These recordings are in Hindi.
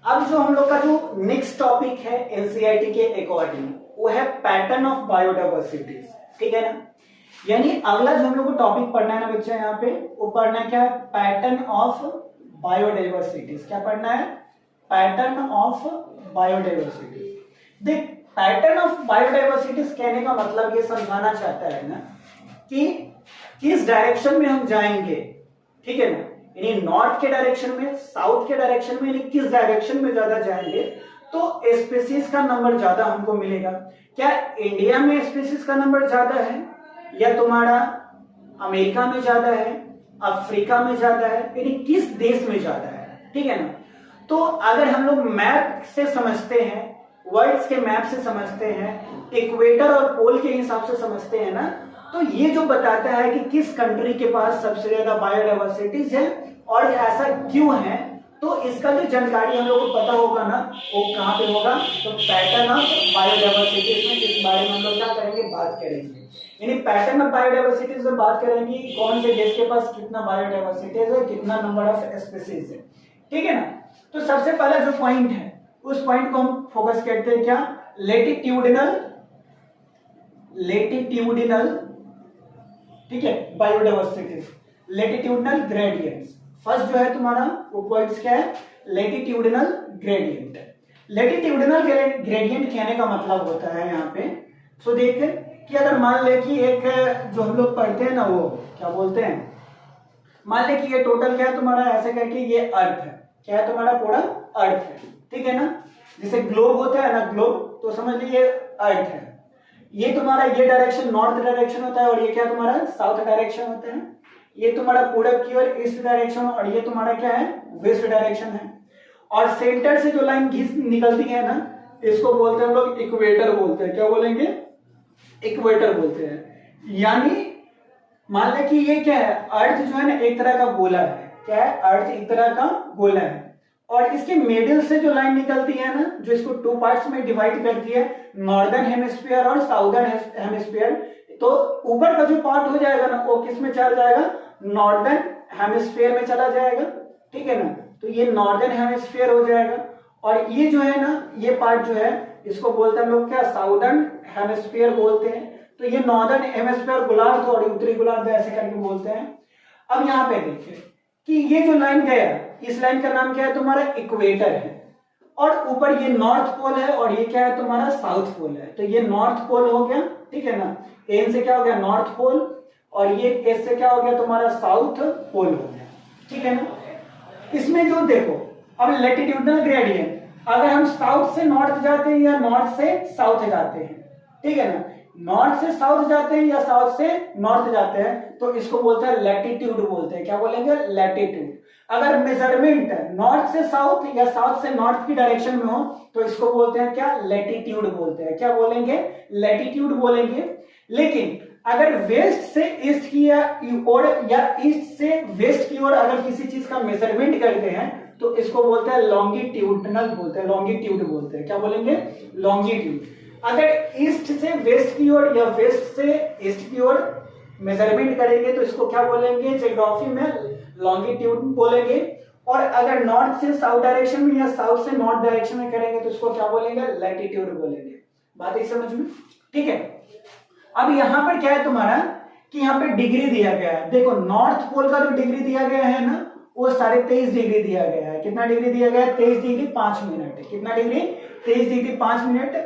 अब जो हम लोग का जो नेक्स्ट टॉपिक है एनसीईआरटी के अकॉर्डिंग वो है पैटर्न ऑफ बायोडाइवर्सिटीज, ठीक है ना। यानी अगला जो हम लोग को टॉपिक पढ़ना है ना बच्चा, यहाँ पे वो पढ़ना है क्या है, पैटर्न ऑफ बायोडाइवर्सिटीज। क्या पढ़ना है, पैटर्न ऑफ बायोडाइवर्सिटीज। देख, पैटर्न ऑफ बायोडाइवर्सिटीज कहने का मतलब ये समझाना चाहता है ना कि किस डायरेक्शन में हम जाएंगे, ठीक है ना। यानी नॉर्थ के डायरेक्शन में, साउथ के डायरेक्शन में, यानी किस डायरेक्शन में ज्यादा जाएंगे तो स्पीसीज का नंबर ज्यादा हमको मिलेगा। क्या इंडिया में स्पीसीज का नंबर ज्यादा है या तुम्हारा अमेरिका में ज्यादा है, अफ्रीका में ज्यादा है, यानी किस देश में ज्यादा है, ठीक है ना। तो अगर हम लोग मैप से समझते हैं, वर्ल्ड्स के मैप से समझते हैं, इक्वेटर और पोल के हिसाब से समझते हैं ना, तो ये जो बताता है कि किस कंट्री के पास सबसे ज्यादा बायोडाइवर्सिटीज है और ऐसा क्यों है, तो इसका जो जानकारी हम लोग को पता होगा ना वो कहाँ पे होगा, तो पैटर्न ऑफ बायोडाइवर्सिटीज में इस बारे में हम लोग क्या करेंगे, बात करेंगे। यानी पैटर्न ऑफ बायोडाइवर्सिटीज में बात करेंगे कि कौन से देश के पास कितना बायोडाइवर्सिटीज है, कितना नंबर ऑफ स्पीसीज है, ठीक है ना। तो सबसे पहला जो पॉइंट है उस पॉइंट को हम फोकस करते हैं, क्या, लेटिट्यूडिनल ठीक है बायोडाइवर्सिटीज, लेटिट्यूडिनल ग्रेडियंट्स। फर्स्ट जो है तुम्हारा वो पॉइंट्स क्या है, लेटिट्यूडिनल ग्रेडियंट। लेटिट्यूडिनल ग्रेडियंट कहने का मतलब होता है यहाँ पे, सो देख कि अगर मान ले कि एक जो हम लोग पढ़ते हैं ना वो क्या बोलते हैं, मान ले कि ये टोटल क्या है तुम्हारा, ऐसे करके ये अर्थ है, क्या है तुम्हारा, पूरा अर्थ है, ठीक है ना। जैसे ग्लोब होता है ना, ग्लोब, तो समझ लीजिए अर्थ है। ये तुम्हारा ये डायरेक्शन नॉर्थ डायरेक्शन होता है और ये क्या तुम्हारा साउथ डायरेक्शन होता है। ये तुम्हारा पूरब की ओर ईस्ट डायरेक्शन और ये तुम्हारा क्या है, वेस्ट डायरेक्शन है। और सेंटर से जो लाइन घिस निकलती है ना, इसको बोलते हैं हम लोग इक्वेटर बोलते हैं। क्या बोलेंगे, इक्वेटर बोलते हैं। यानी मान ले कि ये क्या है, अर्थ जो है ना एक तरह का गोला है। क्या है, अर्थ एक तरह का गोला है और इसके मिडिल से जो लाइन निकलती है ना, जो इसको टू पार्ट्स में डिवाइड करती है, नॉर्दर्न हेमिस्फीयर और साउदर्न हेमिस्फीयर, तो ऊपर का जो पार्ट हो जाएगा ना वो किस में चला जाएगा, नॉर्दर्न हेमिस्फीयर में चला जाएगा, ठीक है ना। तो ये नॉर्दर्न हेमिस्फीयर हो जाएगा और ये जो है ना, ये पार्ट जो है इसको बोलते हैं हम लोग क्या, साउदर्न हेमिस्फीयर बोलते हैं। तो ये नॉर्दर्न हेमिस्फीयर गोलार्ध और उत्तरी गोलार्ध ऐसे करके बोलते हैं। अब यहाँ पे देखिए कि ये जो लाइन गया, इस लाइन का नाम क्या है तुम्हारा, इक्वेटर है। और ऊपर ये नॉर्थ पोल है और ये क्या है तुम्हारा, साउथ पोल है। तो ये नॉर्थ पोल हो गया, ठीक है ना, एन से क्या हो गया, नॉर्थ पोल, और ये एस से क्या हो गया तुम्हारा, साउथ पोल हो गया, ठीक है ना। इसमें जो देखो अब लैटिट्यूडनल ग्रेडियंट, अगर हम साउथ से नॉर्थ जाते हैं या नॉर्थ से साउथ जाते हैं, ठीक है ना, नॉर्थ से साउथ जाते हैं या साउथ से नॉर्थ जाते हैं, तो इसको बोलते हैं लैटिट्यूड बोलते हैं। क्या बोलेंगे, लैटिट्यूड। अगर मेजरमेंट नॉर्थ से साउथ या साउथ से नॉर्थ की डायरेक्शन में हो तो इसको बोलते हैं क्या, लैटिट्यूड बोलते हैं। क्या बोलेंगे, लैटिट्यूड बोलेंगे। लेकिन अगर वेस्ट से ईस्ट की ओर या ईस्ट से वेस्ट की ओर अगर किसी चीज का मेजरमेंट करते हैं तो इसको बोलते हैं लॉन्गिट्यूडनल बोलते हैं, लॉन्गिट्यूड बोलते हैं। क्या बोलेंगे, लॉन्गिट्यूड। अगर ईस्ट से वेस्ट की ओर या वेस्ट से ईस्ट की ओर मेजरमेंट करेंगे तो इसको क्या बोलेंगे, ज्योग्राफी में लॉन्गिट्यूड बोलेंगे। और अगर नॉर्थ से साउथ डायरेक्शन में या साउथ से नॉर्थ डायरेक्शन में करेंगे तो इसको क्या बोलेंगे, लैटिट्यूड बोलेंगे। बात है समझ में, ठीक है। अब यहाँ पर क्या है तुम्हारा कि यहाँ पे डिग्री दिया गया है। देखो नॉर्थ पोल का जो डिग्री दिया गया है ना वो 23.5 डिग्री दिया गया है। कितना डिग्री दिया गया है, 23 डिग्री 5 मिनट। कितना डिग्री, 23 डिग्री 5 मिनट।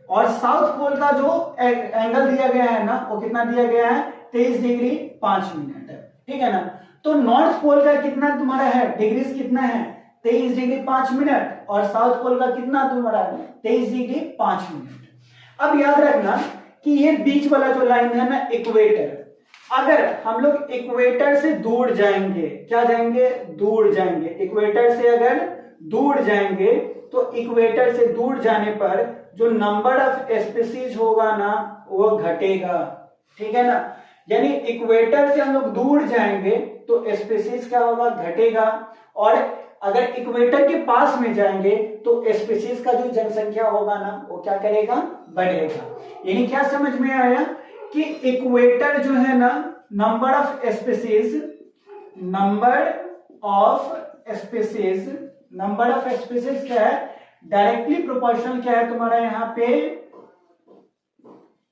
और साउथ पोल का जो एंगल दिया गया है ना वो कितना दिया गया है, 23 डिग्री 5 मिनट, ठीक है ना। तो नॉर्थ पोल का कितना तुम्हारा है, डिग्रीज कितना है, 23 डिग्री 5 मिनट, और साउथ पोल का कितना तुम्हारा है, 23 डिग्री 5 मिनट। अब याद रखना कि ये बीच वाला जो लाइन है ना, इक्वेटर, अगर हम लोग इक्वेटर से दूर जाएंगे, क्या जाएंगे, दूर जाएंगे, इक्वेटर से अगर दूर जाएंगे तो इक्वेटर से दूर जाने पर जो नंबर ऑफ स्पीसीज होगा ना वो घटेगा, ठीक है ना। यानी इक्वेटर से हम लोग दूर जाएंगे तो स्पीसीज क्या होगा, घटेगा। और अगर इक्वेटर के पास में जाएंगे तो स्पीसीज का जो जनसंख्या होगा ना वो क्या करेगा, बढ़ेगा। यानी क्या समझ में आया कि इक्वेटर जो है ना, number of species number of species क्या है, डायरेक्टली प्रोपोर्शनल क्या है तुम्हारा यहाँ पे,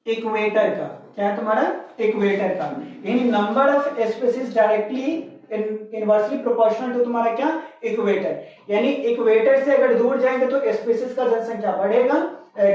इक्वेटर का, क्या है तुम्हारा, इक्वेटर का, यानी number of species directly inversely proportional to तुम्हारा क्या, इक्वेटर, यानी इक्वेटर से अगर दूर जाएंगे तो स्पीसीज का जनसंख्या बढ़ेगा,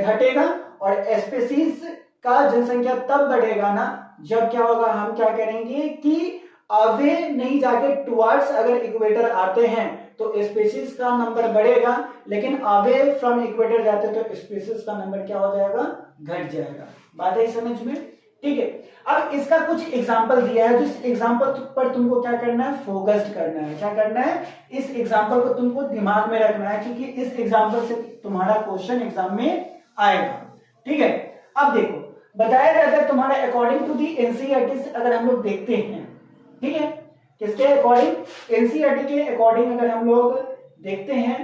घटेगा, और स्पीसीज का जनसंख्या तब बढ़ेगा ना जब क्या होगा, हम क्या करेंगे कि अवे नहीं जाके टुवर्ड्स अगर इक्वेटर आते हैं तो स्पीसीज का नंबर बढ़ेगा, लेकिन अवे फ्रॉम इक्वेटर जाते तो स्पीसीज का नंबर क्या हो जाएगा, घट जाएगा। बात है समझ में, ठीक है। अब इसका कुछ एग्जांपल दिया है, जिस एग्जांपल पर तुमको क्या करना है, फोकस्ड करना है, क्या करना है, इस एग्जांपल को तुमको दिमाग में रखना है, क्योंकि इस एग्जांपल से तुम्हारा क्वेश्चन एग्जाम में आएगा, ठीक है। अब देखो, बताया जाता है तुम्हारा अकॉर्डिंग टू दी एनसीईआरटी, अगर हम लोग देखते हैं, ठीक है, किसके अकॉर्डिंग, एनसीईआरटी के अकॉर्डिंग अगर हम लोग देखते हैं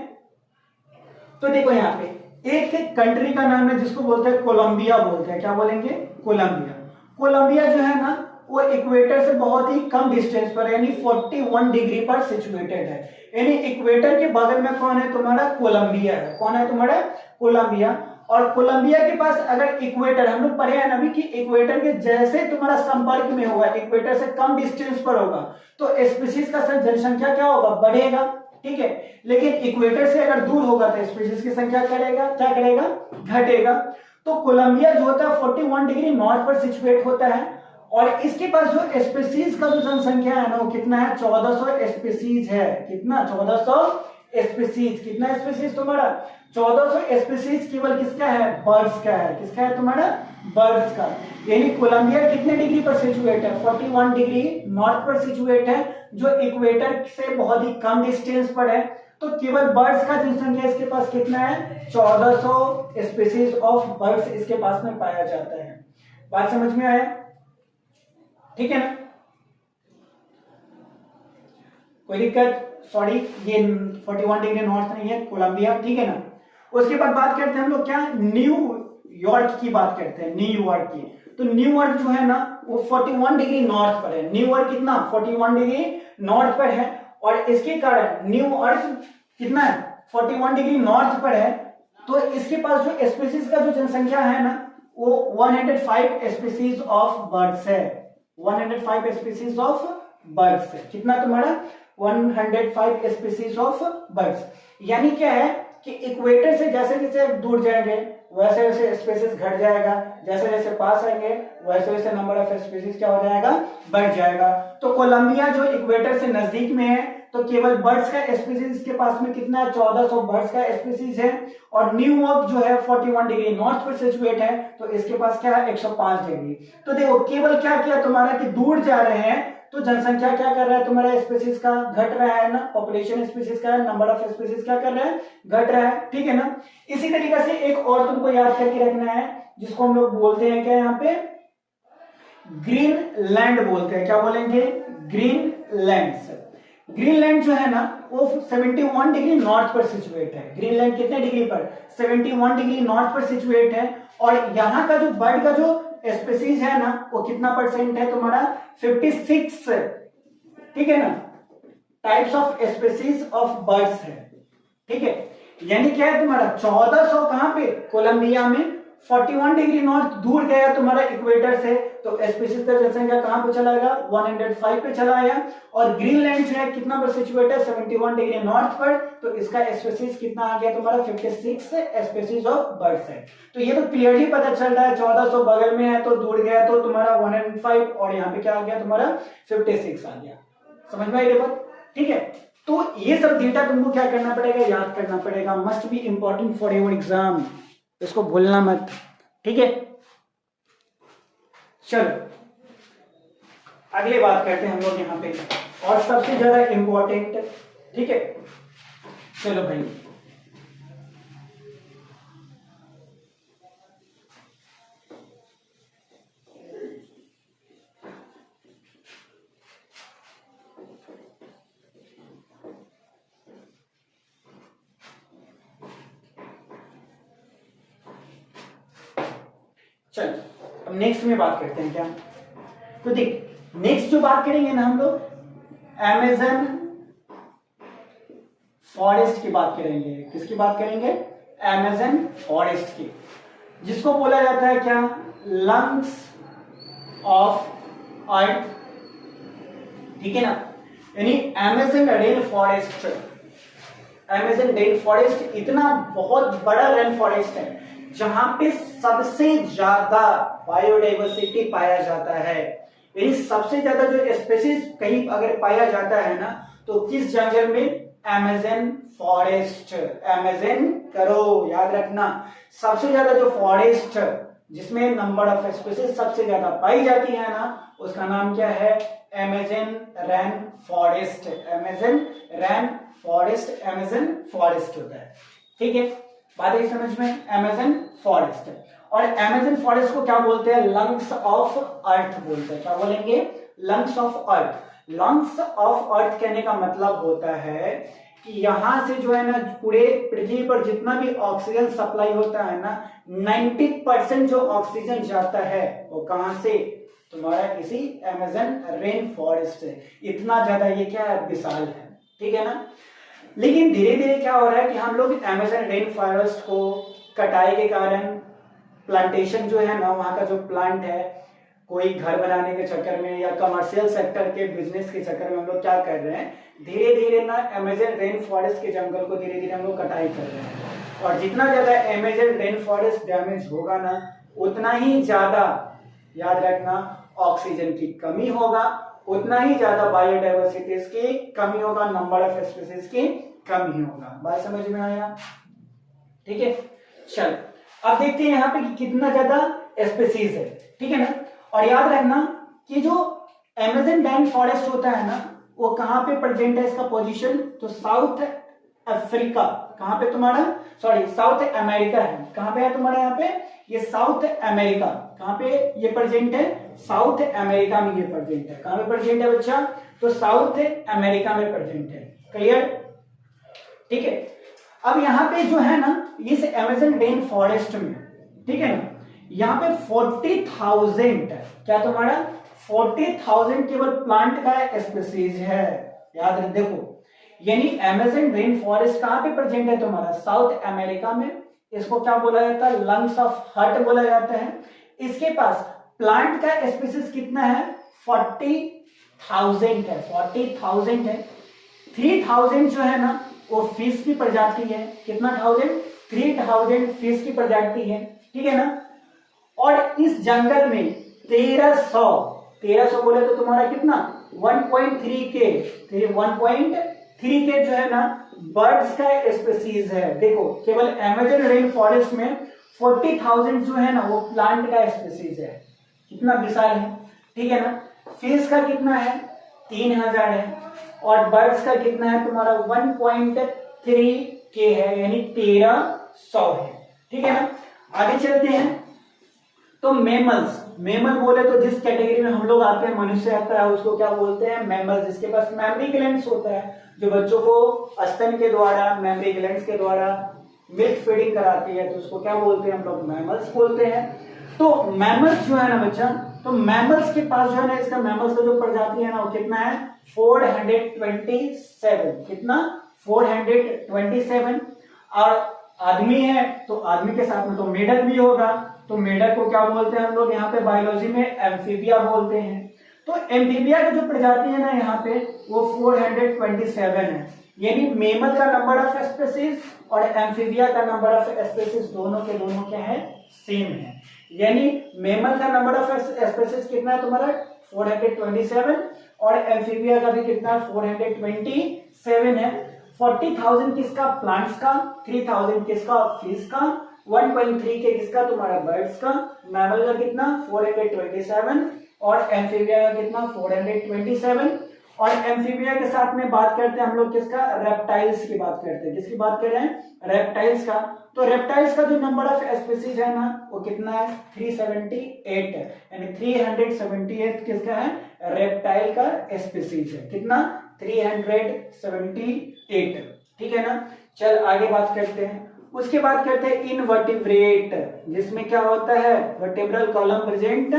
तो देखो यहाँ पे एक कंट्री का नाम है जिसको बोलते हैं कोलंबिया, बोलते हैं, क्या बोलेंगे, कोलंबिया। कोलंबिया जो है ना वो इक्वेटर से बहुत ही कम डिस्टेंस पर, यानी 41 डिग्री पर सिचुएटेड है, यानी इक्वेटर के बगल में कौन है तुम्हारा, कोलंबिया है। कौन है तुम्हारा, कोलंबिया। और कोलंबिया के पास अगर इक्वेटर, हम लोग पढ़े हैं ना अभी कि इक्वेटर के जैसे तुम्हारा संपर्क में होगा, इक्वेटर से कम डिस्टेंस पर होगा तो स्पीशीज का जनसंख्या क्या होगा, बढ़ेगा, ठीक है। लेकिन इक्वेटर से अगर दूर होगा तो स्पीशीज की संख्या करेगा, क्या करेगा, घटेगा। तो कोलंबिया जो होता है 41 डिग्री नॉर्थ पर सिचुएट होता है, और इसके पास जो स्पीशीज का जो जनसंख्या है ना वो कितना है, 1400 स्पीशीज है। कितना, 1400 स्पीशीज। कितना स्पीशीज तुम्हारा, 1400 स्पीशीज केवल किसका है, बर्ड्स का है। किसका है तुम्हारा, बर्ड्स का। यानी कोलंबिया कितने डिग्री पर सिचुएट है, 41 डिग्री नॉर्थ पर सिचुएट है, जो इक्वेटर से बहुत ही कम डिस्टेंस पर है। तो केवल बर्ड्स का जनसंख्या इसके पास कितना है, 1400 स्पीशीज ऑफ बर्ड्स इसके पास में पाया जाता है। बात समझ में आया, ठीक है ना, कोई दिक्कत, सॉरी ये 41 डिग्री नॉर्थ नहीं है, कोलंबिया, ठीक है ना। उसके बाद बात करते हैं हम लोग क्या, न्यूयॉर्क की बात करते हैं, न्यूयॉर्क की। तो न्यूयॉर्क जो है ना वो 41 डिग्री नॉर्थ पर है। न्यूयॉर्क कितना, 41 डिग्री नॉर्थ पर है, और इसके कारण न्यूयॉर्क कितना है, 41 डिग्री नॉर्थ पर है। तो इसके पास जो स्पीशीज का जो जनसंख्या है ना वो 105 स्पीशीज ऑफ बर्ड्स है। 105 स्पीशीज ऑफ बर्ड्स है। कितना तुम्हारा, 105 स्पीशीज ऑफ बर्ड्स। यानी क्या है कि इक्वेटर से जैसे जैसे दूर जाएंगे वैसे वैसे स्पीशीज घट जाएगा, जैसे जैसे पास आएंगे वैसे वैसे नंबर ऑफ स्पीशीज क्या हो जाएगा, बढ़ जाएगा। तो कोलंबिया जो इक्वेटर से नजदीक में है तो केवल बर्ड्स का स्पीशीज के पास में कितना है, 1400 बर्ड्स का स्पीशीज है। और न्यूयॉर्क जो है 41 डिग्री नॉर्थ पर सिचुएट है तो इसके पास क्या है, 105 डिग्री। तो देखो केवल क्या किया तुम्हारा कि दूर जा रहे हैं तो जनसंख्या क्या कर रहा है तुम्हारा, स्पीशीज का घट रहा है ना, पॉपुलेशन स्पीशीज का, नंबर ऑफ स्पीशीज क्या कर रहा है, घट रहा है, ठीक है ना। इसी तरीके से एक और तुमको याद करके रखना है जिसको हम लोग बोलते हैं क्या, यहाँ पे ग्रीनलैंड बोलते हैं। क्या बोलेंगे, ग्रीनलैंड। ग्रीनलैंड जो है ना वो 71 डिग्री नॉर्थ पर सिचुएट है। ग्रीनलैंड कितने डिग्री पर, 71 डिग्री नॉर्थ पर सिचुएट है। और यहाँ का जो बर्ड का जो स्पीशीज है ना वो कितना परसेंट है तुम्हारा, 56, ठीक है ना, types of species of birds है, ठीक है। यानी क्या है तुम्हारा 1400 कहां पे, कोलंबिया में, 41 डिग्री नॉर्थ दूर गया तुम्हारा इक्वेटर से तो स्पीशीज का जनसंख्या कहां पे चला गया, 105 पे चला गया। और ग्रीनलैंड जो है कितना पर सिचुएट है, 71 डिग्री नॉर्थ पर, तो इसका स्पीशीज कितना आ गया तुम्हारा, 56 स्पीशीज ऑफ बर्ड्स है। तो ये तो क्लियरली पता चल रहा है 1400 बगल में है तो दूर गया तो तुम्हारा 105, और यहाँ पे क्या आ गया तुम्हारा 56 आ गया। समझ में आई बात, ठीक है। तो ये सब डेटा तुमको क्या करना पड़ेगा, याद करना पड़ेगा, must be important for your exam, इसको भूलना मत, ठीक है। चलो अगली बात करते हैं हम लोग यहाँ पे, और सबसे ज्यादा इंपॉर्टेंट, ठीक है। चलो भाई चल अब नेक्स्ट में बात करते हैं क्या। तो देख नेक्स्ट जो बात करेंगे ना हम लोग अमेज़न फॉरेस्ट की बात करेंगे। किसकी बात करेंगे? अमेज़न फॉरेस्ट की, जिसको बोला जाता है क्या? लंग्स ऑफ अर्थ, ठीक है ना। यानी Amazon rain forest, Amazon rain forest इतना बहुत बड़ा रेन फॉरेस्ट है जहां पे सबसे ज्यादा बायोडाइवर्सिटी पाया जाता है। यानी सबसे ज्यादा जो स्पेसीज कहीं अगर पाया जाता है ना, तो किस जंगल में? Amazon forest. अमेज़न करो, याद रखना, सबसे ज्यादा जो फॉरेस्ट जिसमें नंबर ऑफ स्पेसीज सबसे ज्यादा पाई जाती है ना, उसका नाम क्या है? Amazon rain forest. Amazon rain forest, Amazon forest होता है, ठीक है। बात है समझ में? Amazon forest. और अमेज़न फॉरेस्ट को क्या बोलते हैं? लंग्स ऑफ अर्थ बोलते हैं। क्या बोलेंगे? Lungs of earth. Lungs of earth कहने का मतलब होता है कि यहां से जो है ना, पूरे पृथ्वी पर जितना भी ऑक्सीजन सप्लाई होता है ना, 90% जो ऑक्सीजन जाता है वो कहां से? तुम्हारा इसी अमेज़न रेन फॉरेस्ट से। इतना ज्यादा ये क्या है? विशाल है, ठीक है ना। लेकिन धीरे धीरे क्या हो रहा है कि हम लोग अमेज़न रेन फॉरेस्ट को कटाई के कारण, प्लांटेशन जो है ना, वहां का जो प्लांट है, कोई घर बनाने के चक्कर में या कमर्शियल सेक्टर के बिजनेस के चक्कर में हम लोग क्या कर रहे हैं? धीरे धीरे ना अमेज़न रेन फॉरेस्ट के जंगल को धीरे धीरे हम लोग कटाई कर रहे हैं। और जितना ज्यादा अमेज़न रेन फॉरेस्ट डैमेज होगा ना, उतना ही ज्यादा, याद रखना, ऑक्सीजन की कमी होगा, उतना ही ज्यादा बायोडाइवर्सिटीज की कमी होगा, नंबर ऑफ स्पीसीज की कमी होगा। बात समझ में आया? ठीक है, चल अब देखते हैं यहाँ पे कि कितना ज्यादा स्पीसीज है, ठीक है ना। और याद रखना कि जो अमेज़न रेन फॉरेस्ट होता है ना, वो कहाँ पे प्रेजेंट है? इसका पोजीशन तो साउथ अफ्रीका, कहाँ पे तुम्हारा? सॉरी, साउथ अमेरिका है। कहाँ पे है तुम्हारा? यहाँ पे ये साउथ अमेरिका। कहाँ पे ये प्रेजेंट है? साउथ अमेरिका में ये प्रेजेंट है। कहाँ पे प्रेजेंट है बच्चा? तो साउथ अमेरिका में प्रेजेंट है। क्लियर? ठीक है। अब यहाँ पे जो है ना, इस अमेज़न रेन फॉरेस्ट में, ठीक है ना, यहाँ पे 40,000, क्या तुम्हारा? 40,000 केवल प्लांट का स्पीसीज है। याद रख, देखो, यानी अमेज़न रेन फॉरेस्ट कहाँ पे प्रेजेंट है तुम्हारा? साउथ अमेरिका में। इसको क्या बोला जाता है? लंग्स ऑफ हर्ट बोला जाता है। इसके पास प्लांट का स्पीसीज कितना है? 40,000 है। 40,000 है। 3,000 जो है ना, वो फिश की प्रजाति है। कितना? 3,000 फिश की प्रजाति है, ठीक है ना। और इस जंगल में 1300 बोले तो तुम्हारा कितना? 1.3 के 1.3 के जो है ना, बर्ड्स का स्पीसीज है। देखो, केवल अमेज़न रेन फॉरेस्ट में 40,000 जो है ना, वो प्लांट का स्पीसीज है। कितना विशाल है, ठीक है ना। फिश का कितना है? 3,000 है। और बर्ड्स का कितना है तुम्हारा? 1.3 के है, यानी 1300 है, ठीक है ना। आगे चलते हैं। तो मेमल बोले तो जिस कैटेगरी में हम लोग आते हैं, मनुष्य आता है, उसको क्या बोलते हैं? मैमल। जिसके पास मेमरी ग्लैंड्स होता है, जो बच्चों को स्तन के द्वारा, मेमरी ग्लैंड्स के द्वारा मिल्क फीडिंग कराती है, तो उसको क्या बोलते हैं? हम लोग मैमल्स बोलते हैं। तो मैमल्स जो है ना बच्चा, तो मैमल्स के पास जो है ना, इसका मैमल्स का जो प्रजाति है ना, वो कितना है? 427। कितना? 427। और आदमी है, तो आदमी के साथ में तो मेढक भी होगा, तो मेढक को क्या बोलते हैं हम लोग यहाँ पे बायोलॉजी में? एम्फीबिया बोलते हैं। तो एम्फीबिया की जो प्रजाति है ना यहाँ पे, वो 427 है। यानी मेमल का नंबर ऑफ स्पीसीज और एम्फीबिया का नंबर ऑफ स्पीसीज दोनों के दोनों क्या है? सेम है। यानी मेमल का नंबर ऑफ स्पीसीज कितना है तुम्हारा? 427। और एम्फीबिया का भी कितना? 427 है। 40,000 किसका? प्लांट्स का। 3,000 किसका? फिश का। 1.3 के किसका? तुम्हारा बर्ड्स का। मैमल का कितना? 427। और एम्फीबिया का कितना? 427। और एम्फीबिया के साथ में बात करते हैं हम लोग किसका? रेप्टाइल्स की बात करते हैं। किसकी बात कर रहे हैं? रेप्टाइल्स का। तो रेप्टाइल्स का जो नंबर ऑफ स्पीसीज है ना, वो कितना है? 378 है। यानी 378 किसका है? रेप्टाइल का स्पीसीज है। कितना? 378, ठीक है ना। चल आगे बात करते हैं। उसके बाद करते हैं इनवर्टिब्रेट, जिसमें क्या होता है, वर्टेब्रल कॉलम प्रेजेंट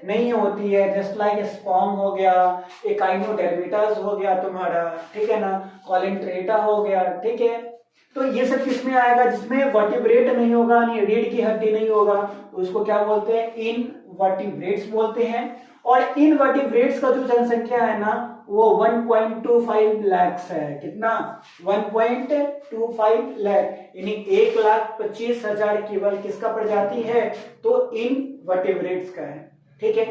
नहीं होती है, जस्ट लाइक स्पॉन्ग हो गया, एकाइनोडर्मिटस हो गया तुम्हारा, ठीक है ना, कॉलेंट्रेटा हो गया, ठीक है। तो ये सब किसमें आएगा, जिसमें वर्टिब्रेट नहीं होगा, यानी रीढ़ की हड्डी नहीं होगा, तो उसको क्या बोलते हैं, इनवर्टिब्रेट्स बोलते हैं। और इनवर्टिब्रेट्स का जो जनसंख्या है ना वो 1.25 लाख है। कितना, 1.25 लाख, यानी 1,25,000 केवल किसका प्रजाति है, तो इनवर्टिब्रेट्स का है, ठीक है।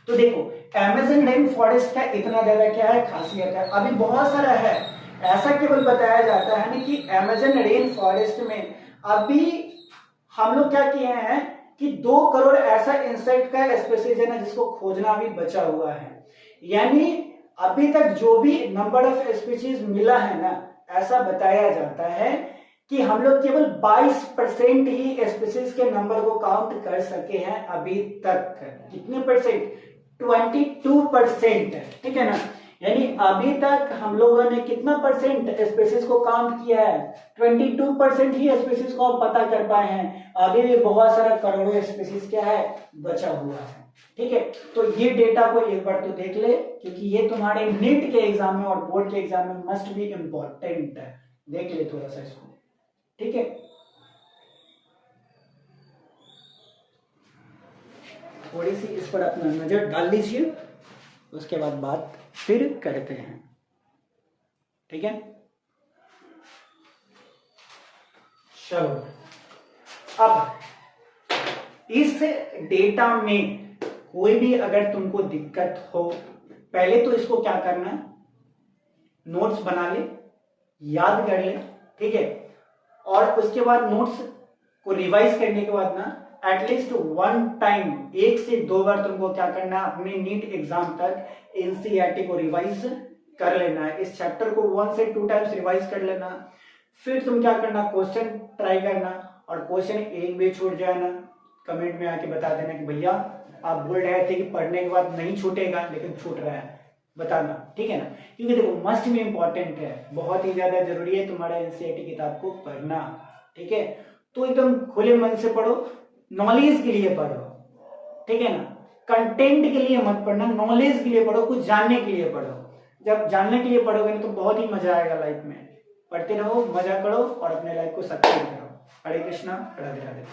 तो देखो अमेज़न रेन फॉरेस्ट का इतना ज्यादा क्या है, खासियत है, अभी बहुत सारा है, ऐसा केवल बताया जाता है ना कि अमेज़न रेन फॉरेस्ट में अभी हम लोग क्या किए हैं कि 2 करोड़ ऐसा इंसेक्ट का स्पीसीज है ना जिसको खोजना अभी बचा हुआ है। यानी अभी तक जो भी नंबर ऑफ स्पीसीज मिला है ना, ऐसा बताया जाता है कि हम लोग केवल 22% ही स्पीसीज के नंबर को काउंट कर सके हैं अभी तक। कितने परसेंट, 22%, ठीक है ना। यानी अभी तक हम लोगों ने कितना परसेंट स्पीसीज को काउंट किया है, 22% ही स्पीसीज को आप पता कर पाए हैं। अभी भी बहुत सारा करोड़ों स्पीसीज क्या है, बचा हुआ है, ठीक है। तो ये डेटा को एक बार तो देख ले, क्योंकि ये तुम्हारे नीट के एग्जाम में और बोर्ड के एग्जाम में मस्ट बी इंपॉर्टेंट है, देख ले थोड़ा सा इसको, ठीक है। थोड़ी सी इस पर अपना नजर डाल लीजिए, उसके बाद बात फिर करते हैं, ठीक है। चलो अब इस डेटा में कोई भी अगर तुमको दिक्कत हो, पहले तो इसको क्या करना, नोट्स बना ले, याद कर ले, ठीक है। और उसके बाद नोट्स को रिवाइज करने के बाद ना एटलीस्ट 1 टाइम, 1 से 2 बार तुमको क्या करना है, अपने नीट एग्जाम तक एनसीईआरटी को रिवाइज कर लेना है। इस चैप्टर को 1 से 2 टाइम्स रिवाइज कर लेना, फिर तुम क्या करना, क्वेश्चन ट्राई करना, और क्वेश्चन एक भी छूट जाए ना, कमेंट में आके बता देना कि भैया आप बोल रहे थे कि पढ़ने के बाद नहीं छूटेगा, लेकिन छूट रहा है, बताना, ठीक है ना। क्योंकि देखो मस्ट भी इंपॉर्टेंट है, बहुत ही ज्यादा जरूरी है तुम्हारा एनसीईआरटी किताब को पढ़ना, ठीक है। तो एकदम खुले मन से पढ़ो, नॉलेज के लिए पढ़ो, ठीक है ना, कंटेंट के लिए मत पढ़ना, नॉलेज के लिए पढ़ो, कुछ जानने के लिए पढ़ो। जब जानने के लिए पढ़ोगे ना तो बहुत ही मजा आएगा लाइफ में। पढ़ते रहो, मजा करो और अपने लाइफ को सक्सेस करो। हरे कृष्णा, राधे राधे।